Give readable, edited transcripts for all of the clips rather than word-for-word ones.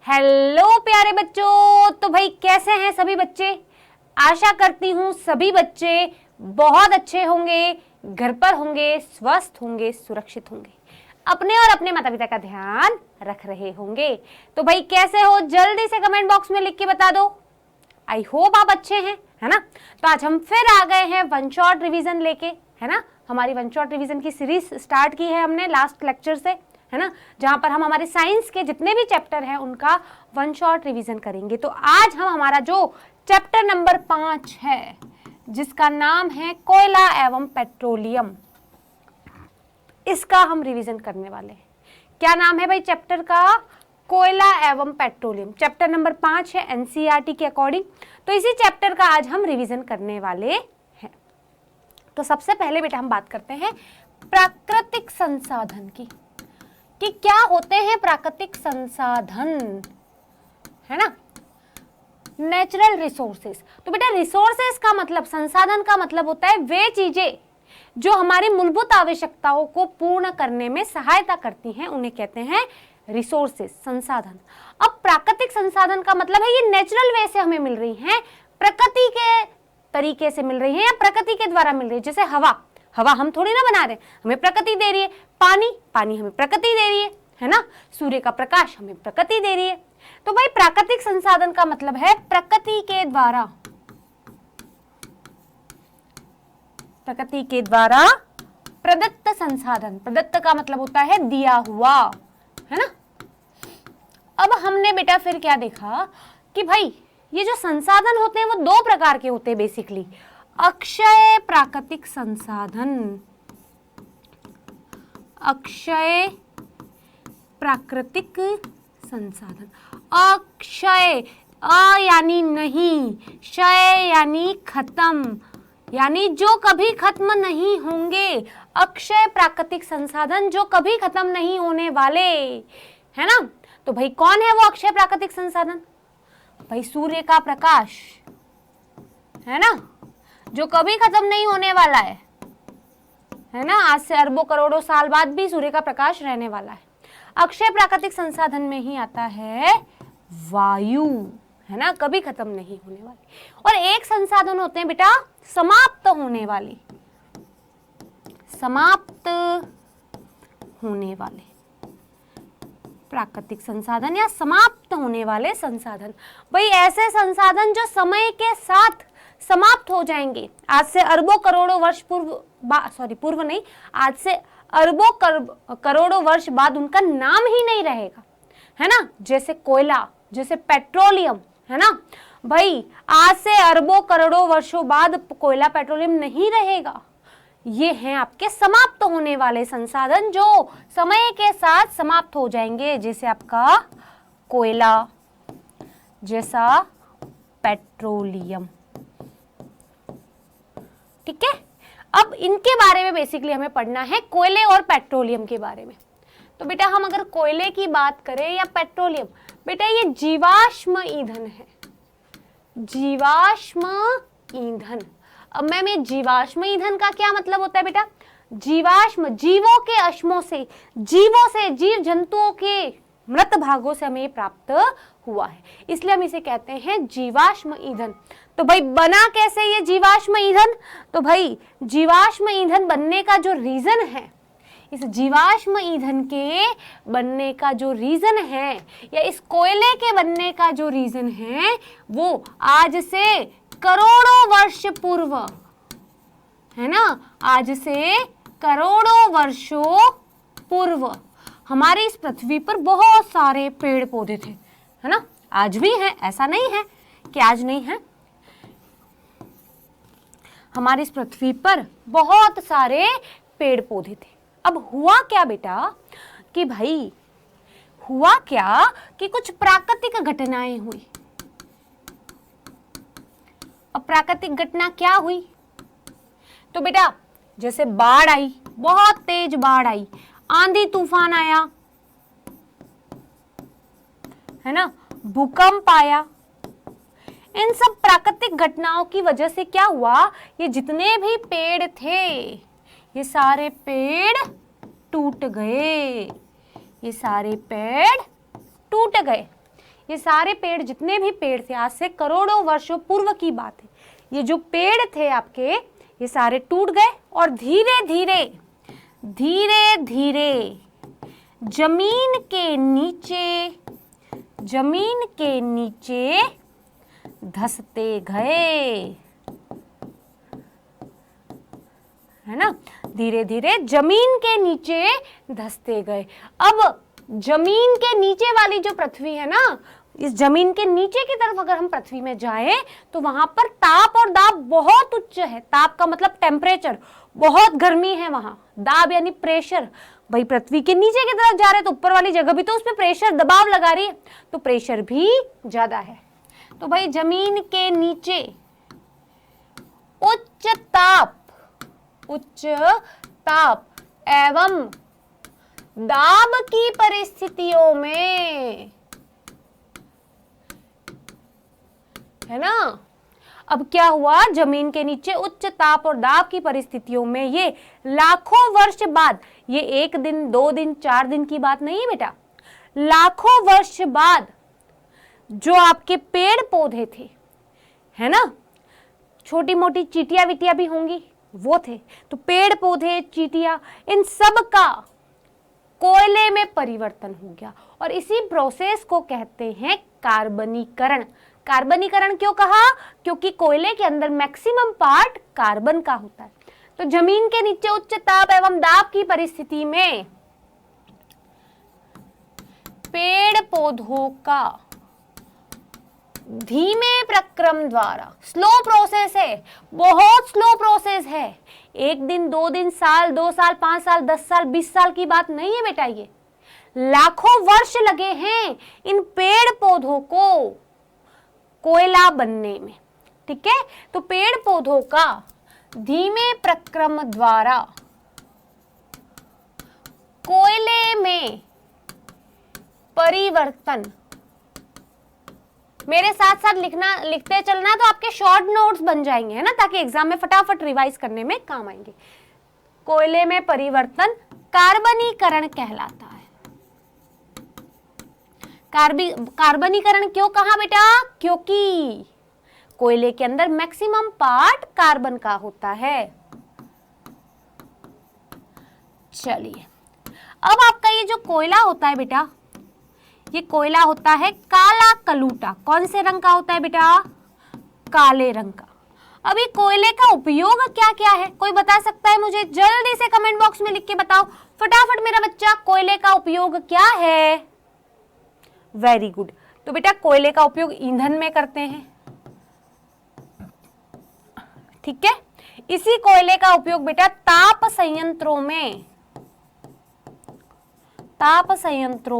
Hello प्यारे बच्चों। तो भाई कैसे हैं सभी बच्चे? आशा करती हूँ सभी बच्चे बहुत अच्छे होंगे, घर पर होंगे, स्वस्थ होंगे, सुरक्षित होंगे, अपने और अपने माता पिता का ध्यान रख रहे होंगे। तो भाई कैसे हो, जल्दी से कमेंट बॉक्स में लिख के बता दो। आई होप आप अच्छे हैं, है ना। तो आज हम फिर आ गए हैं वन शॉट रिवीजन लेके, है ना। हमारी वन शॉट रिवीजन की सीरीज स्टार्ट की है हमने लास्ट लेक्चर से, है ना, जहां पर हम हमारे साइंस के जितने भी चैप्टर हैं उनका वन शॉट रिवीजन करेंगे। तो आज हम हमारा जो चैप्टर नंबर 5 है, जिसका नाम है कोयला एवं पेट्रोलियम, इसका हम रिवीजन करने वाले हैं। क्या नाम है भाई चैप्टर का? कोयला एवं पेट्रोलियम। चैप्टर नंबर 5 है एनसीईआरटी के अकॉर्डिंग। तो इसी चैप्टर का आज हम रिवीजन करने वाले हैं। तो सबसे पहले बेटा हम बात करते हैं प्राकृतिक संसाधन की, कि क्या होते हैं प्राकृतिक संसाधन, है ना, नेचुरल रिसोर्सेस। तो बेटा रिसोर्सेस का मतलब, संसाधन का मतलब होता है वे चीजें जो हमारी मूलभूत आवश्यकताओं को पूर्ण करने में सहायता करती हैं, उन्हें कहते हैं रिसोर्सेस, संसाधन। अब प्राकृतिक संसाधन का मतलब है ये नेचुरल वे से हमें मिल रही हैं, प्रकृति के तरीके से मिल रही है या प्रकृति के द्वारा मिल रही है। जैसे हवा हम थोड़ी ना बना रहे, हमें प्रकृति दे रही है। पानी हमें प्रकृति दे रही है ना। सूर्य का प्रकाश हमें प्रकृति दे रही है। तो भाई प्राकृतिक संसाधन का मतलब है प्रकृति के द्वारा प्रदत्त संसाधन। प्रदत्त का मतलब होता है दिया हुआ, है ना। अब हमने बेटा फिर क्या देखा कि भाई ये जो संसाधन होते हैं वो दो प्रकार के होते हैं बेसिकली। अक्षय प्राकृतिक संसाधन, अक्षय प्राकृतिक संसाधन। अक्षय, अ यानी नहीं, क्षय यानी खत्म, यानी जो कभी खत्म नहीं होंगे। अक्षय प्राकृतिक संसाधन जो कभी खत्म नहीं होने वाले, है ना। तो भाई कौन है वो अक्षय प्राकृतिक संसाधन? भाई सूर्य का प्रकाश, है ना, जो कभी खत्म नहीं होने वाला है ना। आज से अरबों करोड़ों साल बाद भी सूर्य का प्रकाश रहने वाला है। अक्षय प्राकृतिक संसाधन में ही आता है वायु, है ना, कभी खत्म नहीं होने वाली। और एक संसाधन होते हैं बेटा समाप्त होने वाले, समाप्त होने वाले प्राकृतिक संसाधन या समाप्त होने वाले संसाधन। भाई ऐसे संसाधन जो समय के साथ समाप्त हो जाएंगे। आज से अरबों करोड़ों वर्ष पूर्व नहीं, आज से अरबों करोड़ों वर्ष बाद उनका नाम ही नहीं रहेगा, है ना। जैसे कोयला, जैसे पेट्रोलियम, है ना। भाई आज से अरबों करोड़ों वर्षों बाद कोयला पेट्रोलियम नहीं रहेगा। ये हैं आपके समाप्त होने वाले संसाधन जो समय के साथ समाप्त हो जाएंगे, जैसे आपका कोयला, जैसा पेट्रोलियम, ठीक है। अब इनके बारे में बेसिकली हमें पढ़ना है, कोयले और पेट्रोलियम के बारे में। तो बेटा हम अगर कोयले की बात करें या पेट्रोलियम, बेटा ये जीवाश्म ईंधन है, जीवाश्म ईंधन। अब मैम ये जीवाश्म ईंधन का क्या मतलब होता है बेटा? जीवाश्म, जीवों के अश्मों से, जीव जंतुओं के मृत भागों से हमें प्राप्त हुआ है, इसलिए हम इसे कहते हैं जीवाश्म ईंधन। तो भाई बना कैसे ये जीवाश्म ईंधन? तो भाई जीवाश्म ईंधन बनने का जो रीजन है, इस जीवाश्म ईंधन के बनने का जो रीजन है, या इस कोयले के बनने का जो रीजन है, वो आज से करोड़ों वर्ष पूर्व, है ना, आज से करोड़ों वर्षों पूर्व हमारे इस पृथ्वी पर बहुत सारे पेड़ पौधे थे, है ना। आज भी हैं, ऐसा नहीं है कि आज नहीं है। हमारी इस पृथ्वी पर बहुत सारे पेड़ पौधे थे। अब हुआ क्या बेटा कि भाई हुआ क्या कि कुछ प्राकृतिक घटनाएं हुई। अब प्राकृतिक घटना क्या हुई? तो बेटा जैसे बाढ़ आई, बहुत तेज बाढ़ आई, आंधी तूफान आया, है ना, भूकंप आया। इन सब प्राकृतिक घटनाओं की वजह से क्या हुआ, ये जितने भी पेड़ थे ये सारे पेड़ टूट गए, ये सारे पेड़ टूट गए। ये सारे पेड़, जितने भी पेड़ थे, आज से करोड़ों वर्षों पूर्व की बात है, ये जो पेड़ थे आपके, ये सारे टूट गए और धीरे धीरे धीरे धीरे जमीन के नीचे धंसते गए, है ना। धीरे धीरे जमीन के नीचे धंसते गए। अब जमीन के नीचे वाली जो पृथ्वी है ना, इस जमीन के नीचे की तरफ अगर हम पृथ्वी में जाएं तो वहां पर ताप और दाब बहुत उच्च है। ताप का मतलब टेम्परेचर, बहुत गर्मी है वहां। दाब यानी प्रेशर। भाई पृथ्वी के नीचे की तरफ जा रहे तो ऊपर वाली जगह भी तो उस पर प्रेशर, दबाव लगा रही है, तो प्रेशर भी ज्यादा है। तो भाई जमीन के नीचे उच्च ताप एवं दाब की परिस्थितियों में, है ना। अब क्या हुआ, जमीन के नीचे उच्च ताप और दाब की परिस्थितियों में ये लाखों वर्ष बाद, ये 1 दिन 2 दिन 4 दिन की बात नहीं है बेटा, लाखों वर्ष बाद जो आपके पेड़ पौधे थे, है ना, छोटी मोटी चींटियां विटिया भी होंगी, वो थे। तो पेड़ पौधे, चींटियां, इन सब का कोयले में परिवर्तन हो गया और इसी प्रोसेस को कहते हैं कार्बनीकरण। कार्बनीकरण क्यों कहा? क्योंकि कोयले के अंदर मैक्सिमम पार्ट कार्बन का होता है। तो जमीन के नीचे उच्च ताप एवं दाब की परिस्थिति में पेड़ पौधों का धीमे प्रक्रम द्वारा, स्लो प्रोसेस है, बहुत स्लो प्रोसेस है, 1 दिन 2 दिन, साल 2 साल 5 साल 10 साल 20 साल की बात नहीं है बेटा, ये लाखों वर्ष लगे हैं इन पेड़ पौधों को कोयला बनने में। ठीक है, तो पेड़ पौधों का धीमे प्रक्रम द्वारा कोयले में परिवर्तन, मेरे साथ साथ लिखते चलना, तो आपके शॉर्ट नोट्स बन जाएंगे, है ना, ताकि एग्जाम में फटाफट रिवाइज करने में काम आएंगे। कोयले में परिवर्तन कार्बनीकरण कहलाता है। कार्बनीकरण क्यों कहा बेटा? क्योंकि कोयले के अंदर मैक्सिमम पार्ट कार्बन का होता है। चलिए, अब आपका ये जो कोयला होता है बेटा, ये कोयला होता है काला कलूटा। कौन से रंग का होता है बेटा? काले रंग का। अभी कोयले का उपयोग क्या क्या है, कोई बता सकता है मुझे? जल्दी से कमेंट बॉक्स में लिख के बताओ फटाफट मेरा बच्चा, कोयले का उपयोग क्या है? Very good. तो बेटा कोयले का उपयोग ईंधन में करते हैं। ठीक है, इसी कोयले का उपयोग बेटा ताप संयंत्रों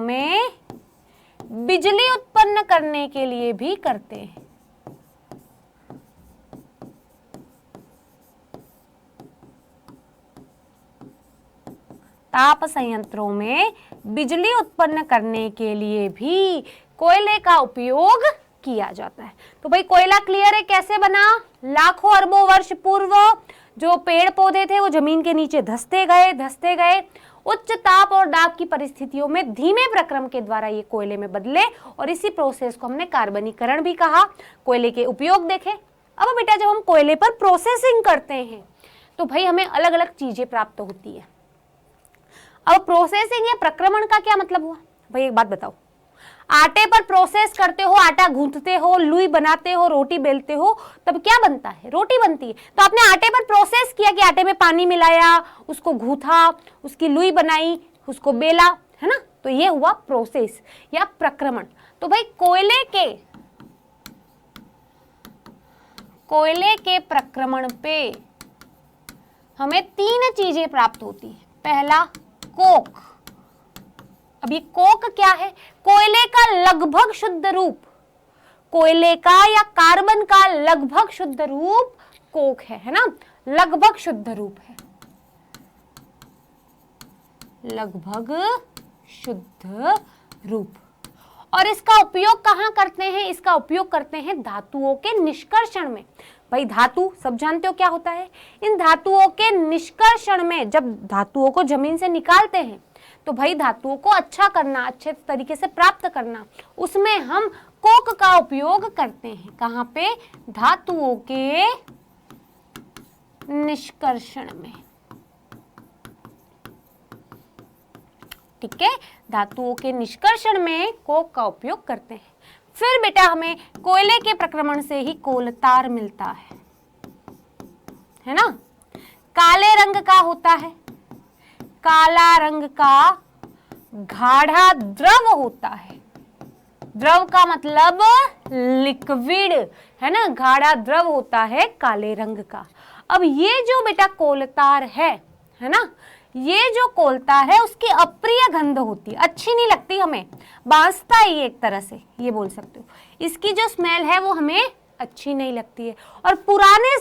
में बिजली उत्पन्न करने के लिए भी करते हैं। ताप संयंत्रों में बिजली उत्पन्न करने के लिए भी कोयले का उपयोग किया जाता है। तो भाई कोयला क्लियर है कैसे बना? लाखों अरबों वर्ष पूर्व जो पेड़ पौधे थे वो जमीन के नीचे धंसते गए, उच्च ताप और दाब की परिस्थितियों में धीमे प्रक्रम के द्वारा ये कोयले में बदले और इसी प्रोसेस को हमने कार्बनीकरण भी कहा। कोयले के उपयोग देखे। अब बेटा जब हम कोयले पर प्रोसेसिंग करते हैं तो भाई हमें अलग अलग चीजें प्राप्त होती है। अब प्रोसेसिंग या प्रक्रमण का क्या मतलब हुआ? भाई एक बात बताओ, आटे पर प्रोसेस करते हो, आटा गूंथते हो, लुई बनाते हो, रोटी बेलते हो, तब क्या बनता है? रोटी बनती है। तो आपने आटे पर प्रोसेस किया कि आटे में पानी मिलाया, उसको गूंथा, उसकी लुई बनाई, उसको बेला, है ना, तो ये हुआ प्रोसेस या प्रक्रमण। तो भाई कोयले के प्रक्रमण पे हमें 3 चीजें प्राप्त होती है। पहला कोक। अब ये कोक क्या है? कोयले का लगभग शुद्ध रूप, कोयले का या कार्बन का लगभग शुद्ध रूप कोक है ना, लगभग शुद्ध रूप है, लगभग शुद्ध रूप। और इसका उपयोग कहाँ करते हैं? इसका उपयोग करते हैं धातुओं के निष्कर्षण में। भाई धातु सब जानते हो क्या होता है? इन धातुओं के निष्कर्षण में, जब धातुओं को जमीन से निकालते हैं तो भाई धातुओं को अच्छा करना, अच्छे तरीके से प्राप्त करना, उसमें हम कोक का उपयोग करते हैं। कहाँ पे? धातुओं के निष्कर्षण में। ठीक है, धातुओं के निष्कर्षण में कोक का उपयोग करते हैं। फिर बेटा हमें कोयले के प्रक्रमण से ही कोलतार मिलता है ना। काले रंग का होता है, काला रंग का गाढ़ा द्रव होता है। द्रव का मतलब लिक्विड है ना, गाढ़ा द्रव होता है काले रंग का। अब ये जो बेटा कोलतार है ना, ये जो कोलतार है उसकी अप्रिय गंध होती है, अच्छी नहीं लगती हमें, बांसता है ये एक तरह से, ये बोल सकते हो। इसकी जो स्मेल है वो हमें अच्छी नहीं लगती है। और पुराने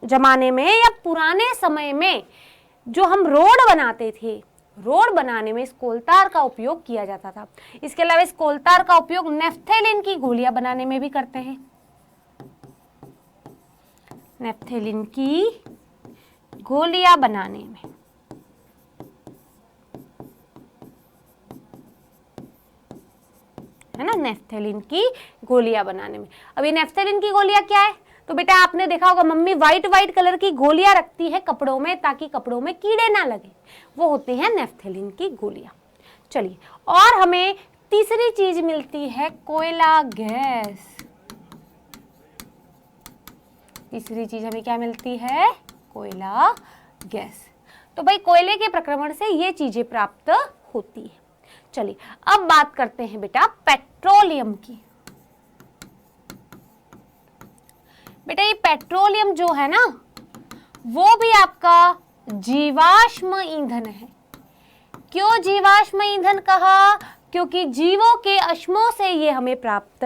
जमाने में या पुराने समय में जो हम रोड बनाते थे, रोड बनाने में इस कोलतार का उपयोग किया जाता था। इसके अलावा इस कोलतार का उपयोग नेफ्थेलिन की गोलियां बनाने में भी करते हैं। नेफ्थेलिन की गोलियां बनाने में, है ना, नेफ्थेलिन की गोलियां बनाने में। अब ये नेफ्थेलिन की गोलियां क्या है? तो बेटा आपने देखा होगा मम्मी व्हाइट व्हाइट कलर की गोलियां रखती है कपड़ों में ताकि कपड़ों में कीड़े ना लगे, वो होती है नेफ्थेलिन की गोलियां। चलिए, और हमें तीसरी चीज मिलती है कोयला गैस। तीसरी चीज हमें क्या मिलती है? कोयला गैस। तो भाई कोयले के प्रक्रमण से ये चीजें प्राप्त होती है। चलिए अब बात करते हैं बेटा पेट्रोलियम की। बेटा ये पेट्रोलियम जो है ना, वो भी आपका जीवाश्म ईंधन है। क्यों जीवाश्म ईंधन कहा? क्योंकि जीवों के अश्मों से ये हमें प्राप्त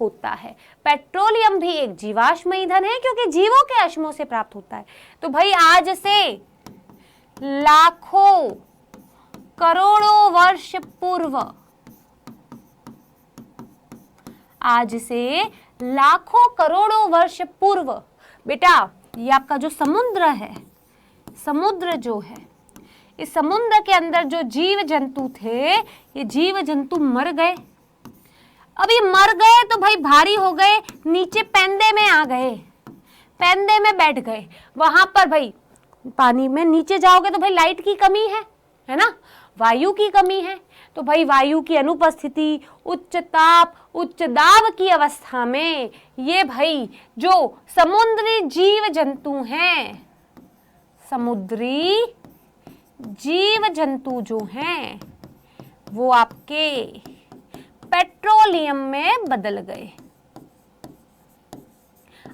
होता है। पेट्रोलियम भी एक जीवाश्म ईंधन है क्योंकि जीवों के अश्मों से प्राप्त होता है। तो भाई आज से लाखों करोड़ों वर्ष पूर्व, आज से लाखों करोड़ों वर्ष पूर्व बेटा ये आपका जो समुद्र है, समुद्र जो है, इस समुद्र के अंदर जो जीव जंतु थे, ये जीव जंतु मर गए। अब ये मर गए तो भाई भारी हो गए, नीचे पेंदे में आ गए, पेंदे में बैठ गए। वहां पर भाई पानी में नीचे जाओगे तो भाई लाइट की कमी है ना, वायु की कमी है। तो भाई वायु की अनुपस्थिति, उच्च ताप, उच्च दाब की अवस्था में ये भाई जो समुद्री जीव जंतु हैं, समुद्री जीव जंतु जो हैं वो आपके पेट्रोलियम में बदल गए।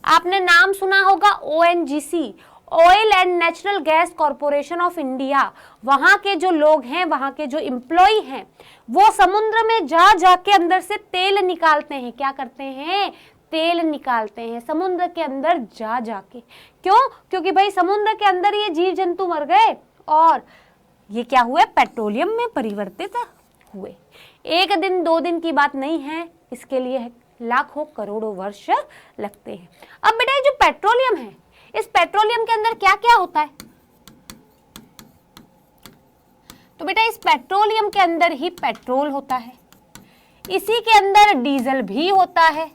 आपने नाम सुना होगा ONGC, oil and natural gas corporation of India. वहां के जो लोग हैं, वहां के जो एम्प्लॉय हैं, वो समुद्र में जा जाके अंदर से तेल निकालते हैं। क्या करते हैं? तेल निकालते हैं समुद्र के अंदर जा जाके। क्यों? क्योंकि भाई समुद्र के अंदर ये जीव जंतु मर गए और ये क्या हुए? पेट्रोलियम में परिवर्तित हुए। एक दिन दो दिन की बात नहीं है, इसके लिए लाखों करोड़ों वर्ष लगते हैं। अब बेटा ये जो पेट्रोलियम है, इस पेट्रोलियम के अंदर क्या क्या होता है? तो बेटा इस पेट्रोलियम के अंदर ही पेट्रोल होता है, इसी के अंदर डीजल भी होता है,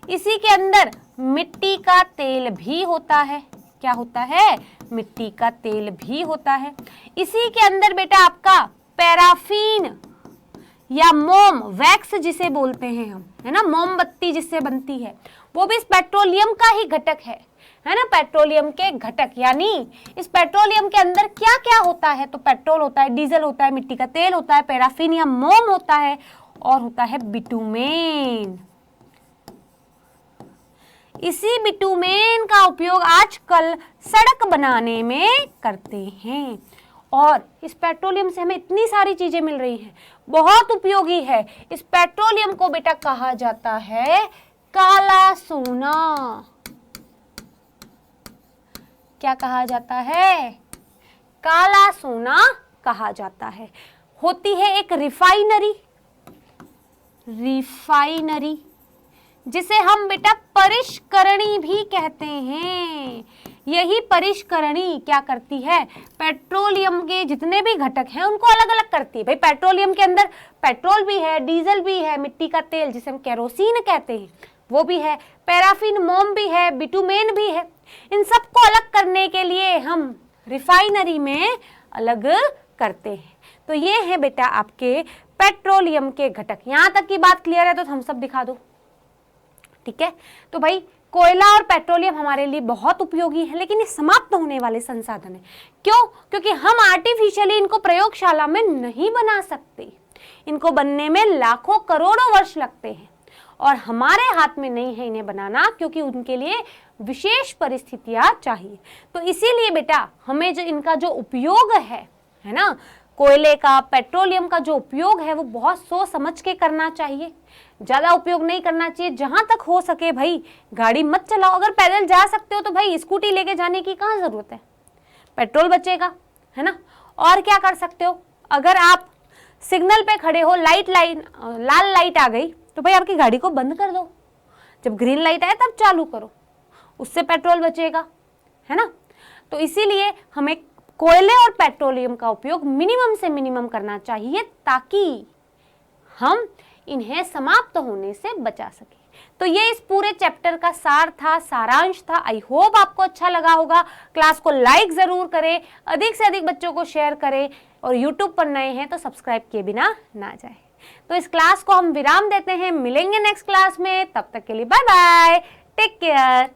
इसी के अंदर मिट्टी का तेल भी होता है। क्या होता है? मिट्टी का तेल भी होता है। इसी के अंदर बेटा आपका पैराफीन या मोम, वैक्स जिसे बोलते हैं हम, है ना, मोमबत्ती जिससे बनती है, वो भी इस पेट्रोलियम का ही घटक है ना, पेट्रोलियम के घटक। यानी इस पेट्रोलियम के अंदर क्या क्या होता है? तो पेट्रोल होता है, डीजल होता है, मिट्टी का तेल होता है, पैराफीन या मोम होता है, और होता है बिटुमेन। इसी बिटुमेन का उपयोग आजकल सड़क बनाने में करते हैं। और इस पेट्रोलियम से हमें इतनी सारी चीजें मिल रही हैं, बहुत उपयोगी है। इस पेट्रोलियम को बेटा कहा जाता है काला सोना। क्या कहा जाता है? काला सोना कहा जाता है। होती है एक रिफाइनरी, जिसे हम बेटा परिष्करणी भी कहते हैं। यही परिष्करणी क्या करती है, पेट्रोलियम के जितने भी घटक हैं उनको अलग अलग करती है। भाई पेट्रोलियम के अंदर पेट्रोल भी है, डीजल भी है, मिट्टी का तेल जिसे हम केरोसिन कहते हैं वो भी है, पैराफिन, मोम भी है, बिटुमेन भी है। इन सबको अलग करने के लिए हम रिफाइनरी में अलग करते हैं। तो ये है बेटा आपके पेट्रोलियम के घटक। यहां तक की बात क्लियर है तो हम सब दिखा दो, ठीक है। तो भाई कोयला और पेट्रोलियम हमारे लिए बहुत उपयोगी है, लेकिन ये समाप्त होने वाले संसाधन है। क्यों? क्योंकि हम आर्टिफिशियली इनको प्रयोगशाला में नहीं बना सकते। इनको बनने में लाखों करोड़ों वर्ष लगते हैं और हमारे हाथ में नहीं है इन्हें बनाना, क्योंकि उनके लिए विशेष परिस्थितियां चाहिए। तो इसीलिए बेटा हमें जो इनका जो उपयोग है ना, कोयले का, पेट्रोलियम का जो उपयोग है वो बहुत सोच समझ के करना चाहिए। ज्यादा उपयोग नहीं करना चाहिए। जहां तक हो सके भाई गाड़ी मत चलाओ। अगर पैदल जा सकते हो तो भाई स्कूटी लेके जाने की कहाँ जरूरत है, पेट्रोल बचेगा, है ना। और क्या कर सकते हो, अगर आप सिग्नल पे खड़े हो, लाल लाइट आ गई तो भाई आपकी गाड़ी को बंद कर दो, जब ग्रीन लाइट आए तब चालू करो, उससे पेट्रोल बचेगा, है ना। तो इसीलिए हमें कोयले और पेट्रोलियम का उपयोग मिनिमम से मिनिमम करना चाहिए ताकि हम इन्हें समाप्त होने से बचा सके। तो ये इस पूरे चैप्टर का सार था, सारांश था। आई होप आपको अच्छा लगा होगा। क्लास को लाइक जरूर करें, अधिक से अधिक बच्चों को शेयर करें और यूट्यूब पर नए हैं तो सब्सक्राइब किए बिना ना जाए। तो इस क्लास को हम विराम देते हैं, मिलेंगे नेक्स्ट क्लास में। तब तक के लिए बाय बाय, टेक केयर।